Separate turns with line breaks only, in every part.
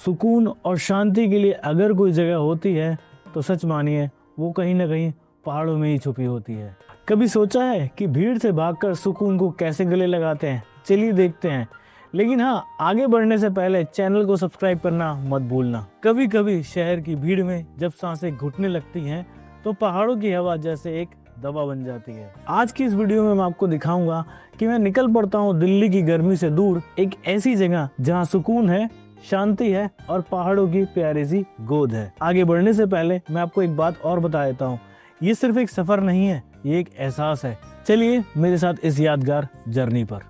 सुकून और शांति के लिए अगर कोई जगह होती है तो सच मानिए वो कहीं ना कहीं पहाड़ों में ही छुपी होती है। कभी सोचा है कि भीड़ से भागकर सुकून को कैसे गले लगाते हैं? चलिए देखते हैं। लेकिन हाँ, आगे बढ़ने से पहले चैनल को सब्सक्राइब करना मत भूलना। कभी कभी शहर की भीड़ में जब सांसें घुटने लगती हैं तो पहाड़ों की हवा जैसे एक दवा बन जाती है। आज की इस वीडियो में मैं आपको दिखाऊंगा कि मैं निकल पड़ता हूँ दिल्ली की गर्मी से दूर एक ऐसी जगह जहाँ सुकून है, शांति है और पहाड़ों की प्यारी सी गोद है। आगे बढ़ने से पहले मैं आपको एक बात और बता देता हूँ, ये सिर्फ एक सफर नहीं है, ये एक एहसास है। चलिए मेरे साथ इस यादगार जर्नी पर।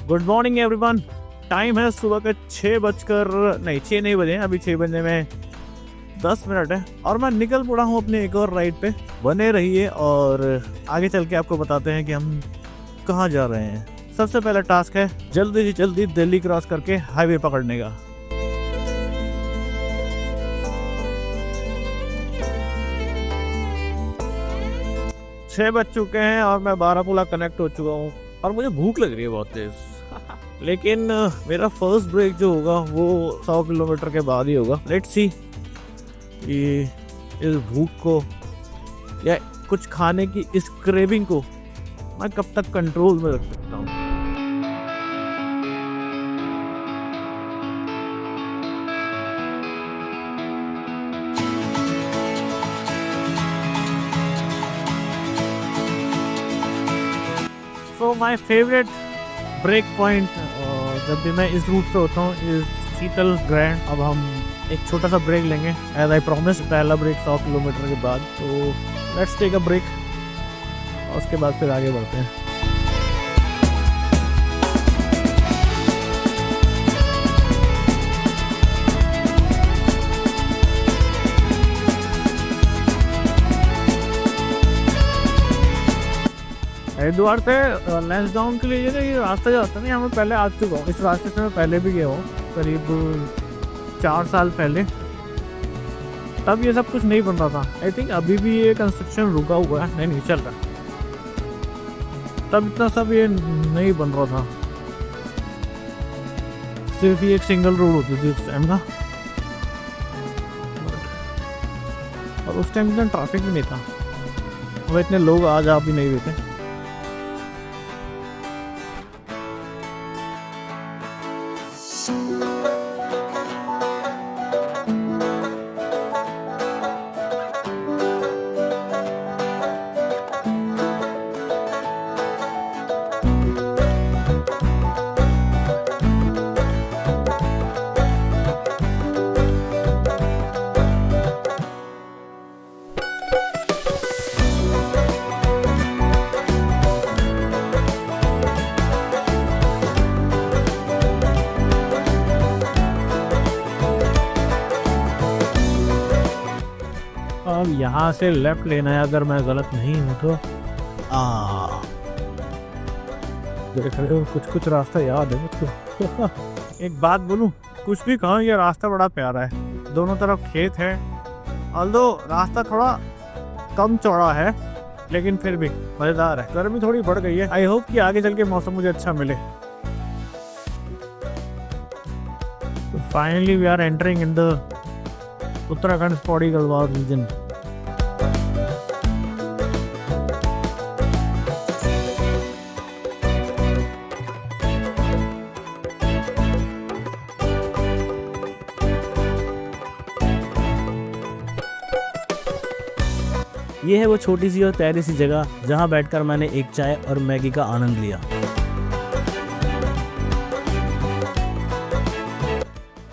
Good morning everyone. टाइम है सुबह के 6 नहीं बजे, अभी 6 बजने में 10 मिनट है और मैं निकल पड़ा हूँ अपने एक और राइड पे। बने रहिए और आगे चल के आपको बताते हैं कि हम कहाँ जा रहे हैं। सबसे पहला टास्क है जल्दी से जल्दी दिल्ली क्रॉस करके हाईवे पकड़ने का। छह बज चुके हैं और मैं बारामूला कनेक्ट हो चुका हूँ और मुझे भूख लग रही है बहुत तेज। लेकिन मेरा फर्स्ट ब्रेक जो होगा वो 100 किलोमीटर के बाद ही होगा। लेट्स सी कि इस भूख को या कुछ खाने की इस क्रेविंग को मैं कब तक कंट्रोल में रख सकता हूँ। सो माई फेवरेट ब्रेक पॉइंट जब भी मैं इस रूट पे होता हूँ इस शीतल ग्रैंड। अब हम एक छोटा सा ब्रेक लेंगे एज आई प्रॉमिस। पहला ब्रेक 100 किलोमीटर के बाद, तो लेट्स टेक अ ब्रेक और उसके बाद फिर आगे बढ़ते हैं। हरिद्वार से लैंसडाउन के लिए ये रास्ता जो आता है ना, यहाँ मैं पहले आ चुका हूँ। इस रास्ते से मैं पहले भी गया हूँ करीब 4 साल पहले। तब ये सब कुछ नहीं बन रहा था। आई थिंक अभी भी ये कंस्ट्रक्शन रुका हुआ है, नहीं चल रहा। तब इतना सब ये नहीं बन रहा था, सिर्फ ये एक सिंगल रोड होती थी उस टाइम ना। और उस टाइम इतना ट्रैफिक भी नहीं था, वो इतने लोग आज आ भी नहीं रहे थे। अब यहाँ से लेफ्ट लेना है अगर मैं गलत नहीं हूँ तो। देख रहे हो कुछ कुछ रास्ता याद है मुझको। एक बात बोलूँ, कुछ भी कहो, ये रास्ता बड़ा प्यारा है। दोनों तरफ खेत है, ऑल्दो रास्ता थोड़ा कम चौड़ा है लेकिन फिर भी मज़ेदार है। गर्मी थोड़ी बढ़ गई है। आई होप कि आगे चल के मौसम मुझे अच्छा मिले। Finally we are entering in the Uttarakhand Pauri Garhwal region.
ये है वो छोटी सी और प्यारी सी जगह जहाँ बैठकर मैंने एक चाय और मैगी का आनंद लिया।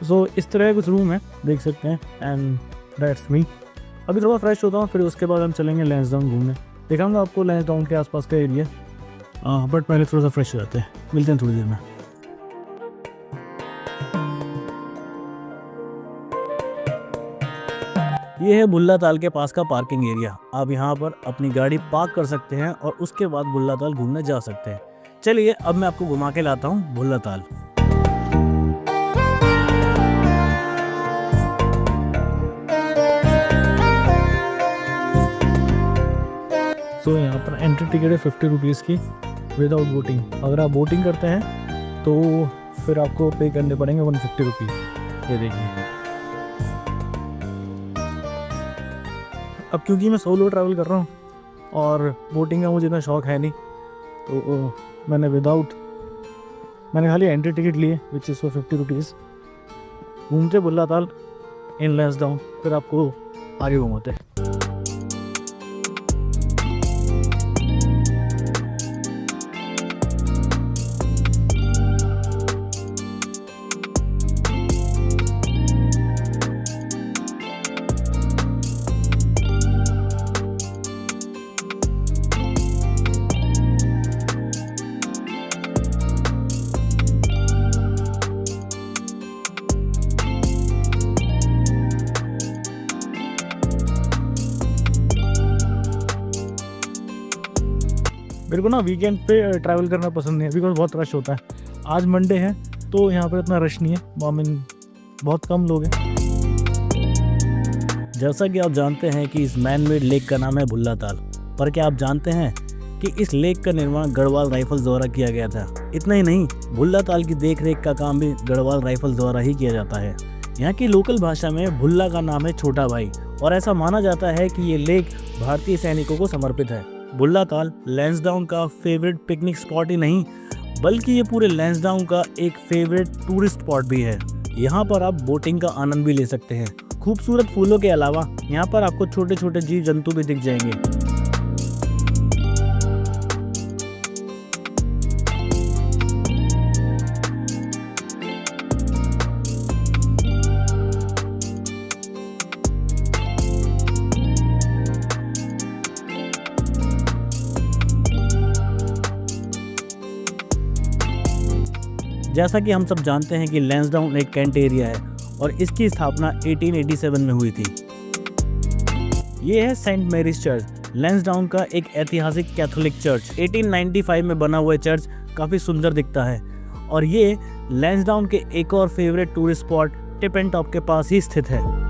सो इस तरह कुछ रूम है, देख सकते हैं। And that's me. अभी थोड़ा फ्रेश होता हूँ, फिर उसके बाद हम चलेंगे लैंसडाउन घूमने। दिखाऊंगा आपको लैंसडाउन के आसपास का एरिया। बट पहले थोड़ा सा फ्रेश हो जाते हैं। मिलते हैं थोड़ी देर में। ये है भुल्ला ताल के पास का पार्किंग एरिया। आप यहाँ पर अपनी गाड़ी पार्क कर सकते हैं और उसके बाद भुल्ला ताल घूमने जा सकते हैं। चलिए अब मैं आपको घुमा के लाता हूँ भुल्ला ताल।
सो यहाँ पर एंट्री टिकट है 50 रुपीज़ की विदाउट बोटिंग। अगर आप बोटिंग करते हैं तो फिर आपको पे करने पड़ेंगे 150 रुपीज़। ये देखिए, अब क्योंकि मैं सोलो ट्रैवल कर रहा हूँ और बोटिंग का मुझे इतना शौक है नहीं, तो मैंने खाली एंट्री टिकट लिए विच इज़ फॉर 50 रुपीज़। घूमते भुल्ला ताल इन लैंसडाउन, फिर आपको आगे घुमाते। मेरे को ना वीकेंड पे ट्रैवल करना पसंद नहीं है बिकॉज बहुत रश होता है। आज मंडे है तो यहाँ पर इतना रश नहीं है, बहुत कम लोग हैं।
जैसा कि आप जानते हैं कि इस मैन मेड लेक का नाम है भुल्ला ताल, पर क्या आप जानते हैं कि इस लेक का निर्माण गढ़वाल राइफल्स द्वारा किया गया था। इतना ही नहीं, भुल्ला ताल की देखरेख का काम भी गढ़वाल राइफल्स द्वारा ही किया जाता है। यहाँ की लोकल भाषा में भुल्ला का नाम है छोटा भाई, और ऐसा माना जाता है कि ये लेक भारतीय सैनिकों को समर्पित है। भुल्ला ताल लैंसडाउन का फेवरेट पिकनिक स्पॉट ही नहीं, बल्कि ये पूरे लैंसडाउन का एक फेवरेट टूरिस्ट स्पॉट भी है। यहाँ पर आप बोटिंग का आनंद भी ले सकते हैं। खूबसूरत फूलों के अलावा यहाँ पर आपको छोटे छोटे जीव जंतु भी दिख जाएंगे। जैसा कि हम सब जानते हैं कि लैंसडाउन एक कैंट एरिया है और इसकी स्थापना 1887 में हुई थी। ये है सेंट मैरीज चर्च, लैंसडाउन का एक ऐतिहासिक कैथोलिक चर्च। 1895 में बना हुआ चर्च काफ़ी सुंदर दिखता है और ये लैंसडाउन के एक और favourite tourist spot tip and top के पास ही स्थित है।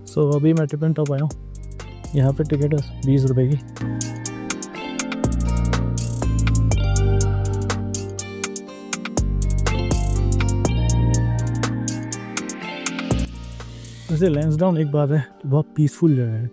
सो अभी मैं टिप एंड टॉप आया हूँ। यहाँ पे टिकट है 20 रुपए की। वैसे लैंसडाउन एक बात है, बहुत पीसफुल जगह है।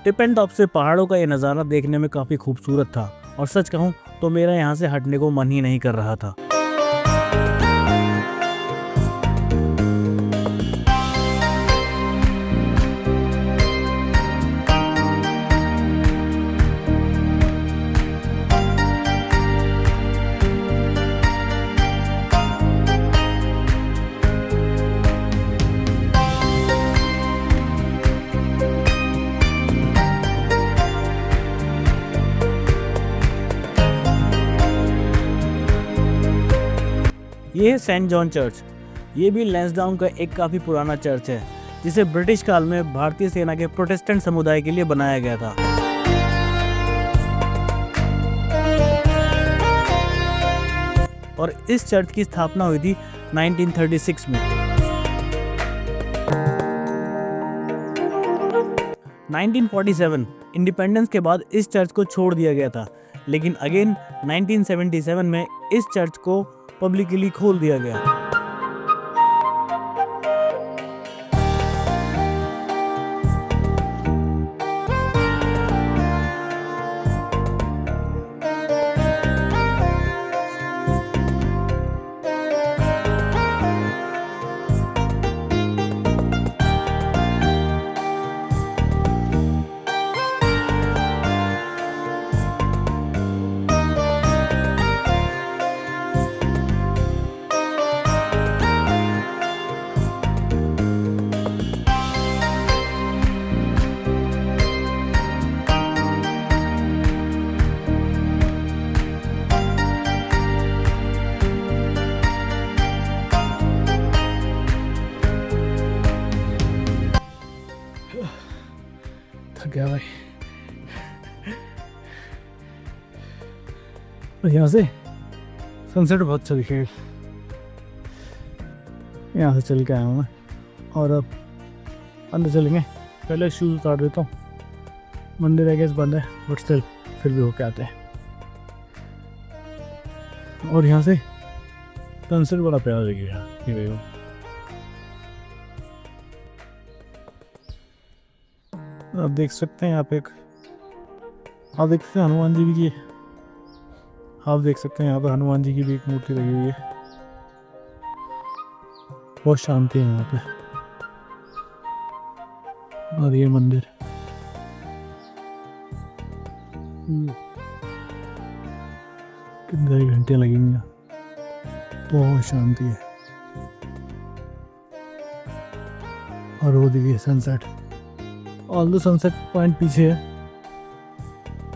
टिप एंड टॉप से पहाड़ों का ये नज़ारा देखने में काफ़ी खूबसूरत था और सच कहूँ तो मेरा यहाँ से हटने को मन ही नहीं कर रहा था। ये है सेंट जॉन चर्च। ये भी लैंसडाउन का एक काफ़ी पुराना चर्च है, जिसे ब्रिटिश काल में भारतीय सेना के प्रोटेस्टेंट समुदाय के लिए बनाया गया था। और इस चर्च की स्थापना हुई थी 1936 में। 1947 इंडिपेंडेंस के बाद इस चर्च को छोड़ दिया गया था, लेकिन अगेन 1977 में इस चर्च को पब्लिकली खोल दिया गया। थक गया भाई। और यहाँ से सनसेट बहुत अच्छा दिखेगा। यहाँ से चल के आया हूँ मैं, और अब अंदर चलेंगे। पहले शूज़ उतार देता हूँ। मंदिर है, बंद है, बट स्टिल फिर भी होके आते हैं। और यहाँ से सनसेट बड़ा प्यारा दिखेगा। ये देखो, आप देख सकते हैं यहाँ पे एक, आप देख सकते हैं हनुमान जी की, आप देख सकते हैं यहाँ पे हनुमान जी की भी एक मूर्ति लगी हुई है। बहुत शांति है यहाँ पे। और ये मंदिर कितने घंटे लगेंगे, बहुत शांति है। और वो देखिए सनसेट। ऑल्दो सनसेट पॉइंट पीछे है,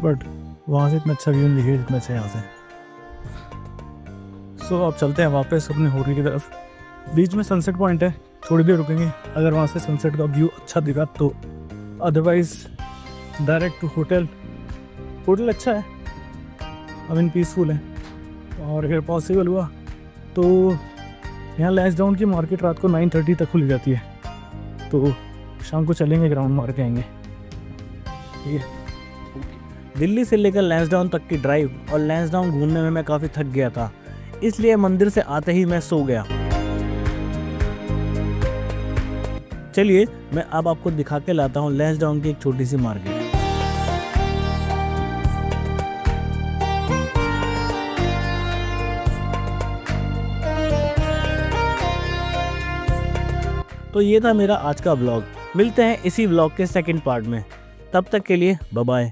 बट वहाँ से इतना अच्छा व्यू नहीं दिखेगा जितना अच्छा यहाँ से। सो अब चलते हैं वापस अपने होटल की तरफ। बीच में सनसेट पॉइंट है, थोड़ी देर रुकेंगे अगर वहाँ से सनसेट का व्यू अच्छा दिखा तो, otherwise direct to hotel. Hotel अच्छा है, आई मीन पीसफुल है। और अगर पॉसिबल हुआ तो यहाँ लैंसडाउन की मार्केट रात को 9:30 तक खुल जाती है, तो शाम को चलेंगे, ग्राउंड मार के आएंगे। ठीक है। दिल्ली से लेकर लैंसडाउन तक की ड्राइव और लैंसडाउन घूमने में मैं काफ़ी थक गया था, इसलिए मंदिर से आते ही मैं सो गया। चलिए मैं अब आपको दिखा के लाता हूँ लैंसडाउन की एक छोटी सी मार्केट। तो ये था मेरा आज का व्लॉग। मिलते हैं इसी व्लॉग के सेकंड पार्ट में। तब तक के लिए बाय बाय।